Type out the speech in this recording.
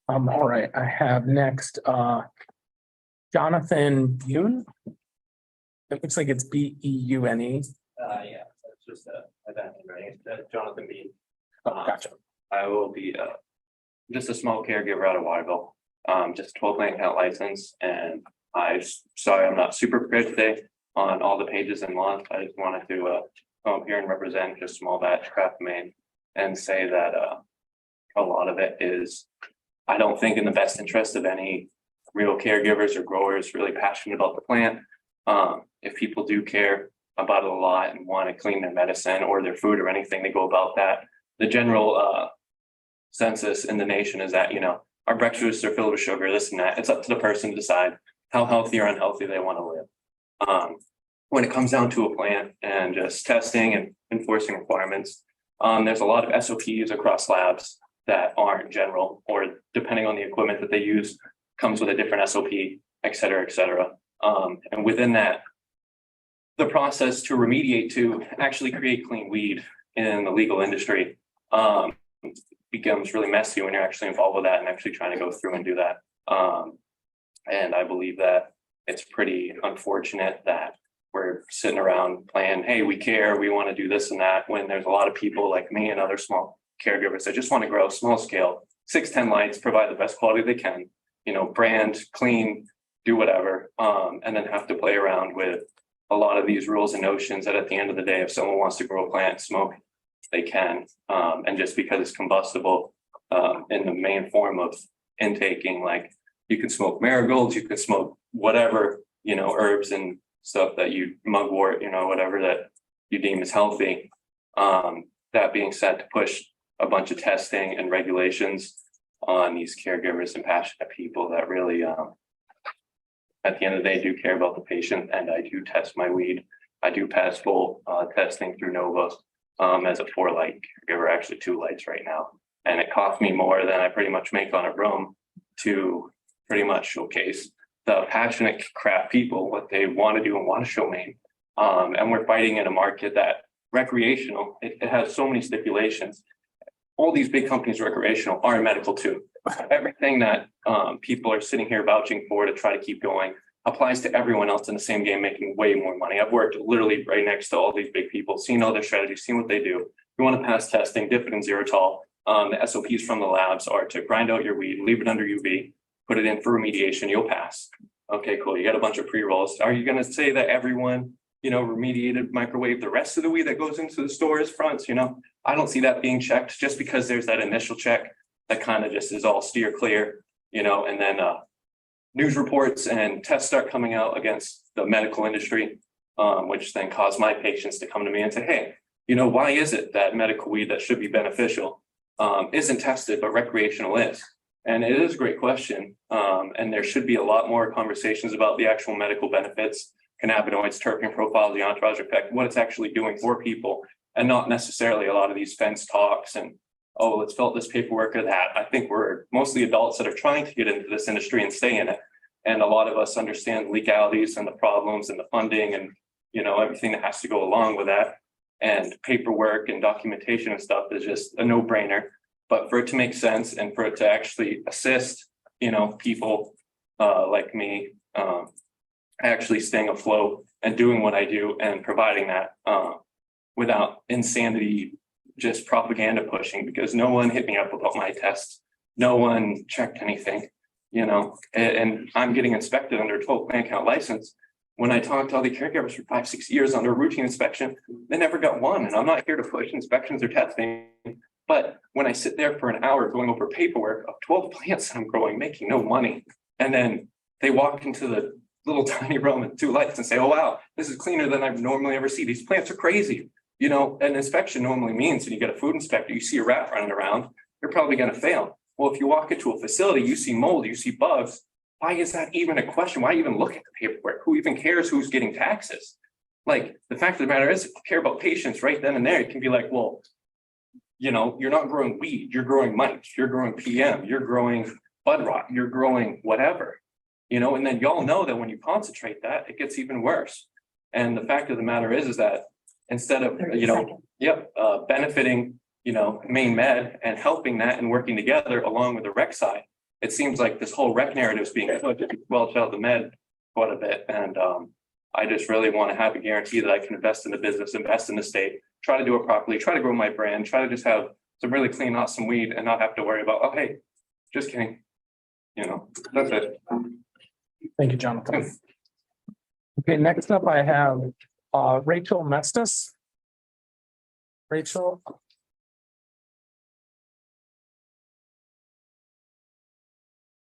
All right, I have next, Jonathan Bune. It looks like it's Beune. Yeah, it's just a bad name, right? Jonathan B. Oh, gotcha. I will be just a small caregiver out of Waterville. Just 12 plant account license, and sorry I'm not super prepared today on all the pages and laws. I just wanted to come up here and represent just small batch craft Maine and say that a lot of it is, I don't think, in the best interest of any real caregivers or growers really passionate about the plant. If people do care about it a lot and want to clean their medicine or their food or anything, they go about that. The general census in the nation is that, our breakfasts are filled with sugar, this and that. It's up to the person to decide how healthy or unhealthy they want to live. When it comes down to a plant and just testing and enforcing requirements, there's a lot of SOPs across labs that aren't general, or depending on the equipment that they use, comes with a different SOP, et cetera, et cetera. And within that, the process to remediate to actually create clean weed in the legal industry becomes really messy when you're actually involved with that and actually trying to go through and do that. And I believe that it's pretty unfortunate that we're sitting around playing, hey, we care, we want to do this and that, when there's a lot of people like me and other small caregivers that just want to grow small scale, 610 lights, provide the best quality they can, brand, clean, do whatever, and then have to play around with a lot of these rules and notions that at the end of the day, if someone wants to grow a plant, smoke, they can. And just because it's combustible in the main form of intaking, like you can smoke marigolds, you can smoke whatever, herbs and stuff that you mugwort, whatever that you deem as healthy. That being said, to push a bunch of testing and regulations on these caregivers and passionate people that really, at the end of the day, do care about the patient. And I do test my weed. I do pass full testing through Nova as a 4-light caregiver, actually 2 lights right now. And it cost me more than I pretty much make on a room to pretty much showcase the passionate craft people, what they want to do and want to show Maine. And we're fighting in a market that recreational, it has so many stipulations. All these big companies recreational are medical too. Everything that people are sitting here vouching for to try to keep going applies to everyone else in the same game, making way more money. I've worked literally right next to all these big people, seen all their strategies, seen what they do. You want to pass testing, dip it in xylitol. The SOPs from the labs are to grind out your weed, leave it under UV, put it in for remediation, you'll pass. Okay, cool. You got a bunch of pre-rolls. Are you going to say that everyone, remediated microwave the rest of the weed that goes into the stores fronts? I don't see that being checked, just because there's that initial check that kind of just is all steer clear, and then news reports and tests start coming out against the medical industry, which then cause my patients to come to me and say, hey, why is it that medical weed that should be beneficial isn't tested, but recreational is? And it is a great question. And there should be a lot more conversations about the actual medical benefits, cannabinoids, terpene profiles, the entourage effect, what it's actually doing for people, and not necessarily a lot of these fence talks and, oh, let's fill out this paperwork or that. I think we're mostly adults that are trying to get into this industry and stay in it. And a lot of us understand legalities and the problems and the funding and, everything that has to go along with that. And paperwork and documentation and stuff is just a no-brainer. But for it to make sense and for it to actually assist, people like me actually staying afloat and doing what I do and providing that without insanity, just propaganda pushing, because no one hit me up about my tests. No one checked anything, and I'm getting inspected under a 12 plant count license. When I talked to all the caregivers for 5-6 years under routine inspection, they never got one. And I'm not here to push inspections or testing. But when I sit there for an hour going over paperwork of 12 plants that I'm growing, making no money, and then they walk into the little tiny room with 2 lights and say, oh, wow, this is cleaner than I've normally ever seen. These plants are crazy. An inspection normally means when you get a food inspector, you see a rat running around, you're probably going to fail. Well, if you walk into a facility, you see mold, you see bugs. Why is that even a question? Why even look at the paperwork? Who even cares who's getting taxes? Like, the fact of the matter is, if you care about patients right then and there, it can be like, well, you're not growing weed, you're growing mites, you're growing PM, you're growing bud rot, you're growing whatever, and then y'all know that when you concentrate that, it gets even worse. And the fact of the matter is that instead of, benefiting, Maine Med and helping that and working together along with the rec side, it seems like this whole rec narrative is being squelched out the med quite a bit. And I just really want to have a guarantee that I can invest in the business, invest in the state, try to do it properly, try to grow my brand, try to just have some really clean, awesome weed and not have to worry about, oh, hey, just kidding. You know, that's it. Thank you, Jonathan. Okay, next up I have Rachel Mestis. Rachel,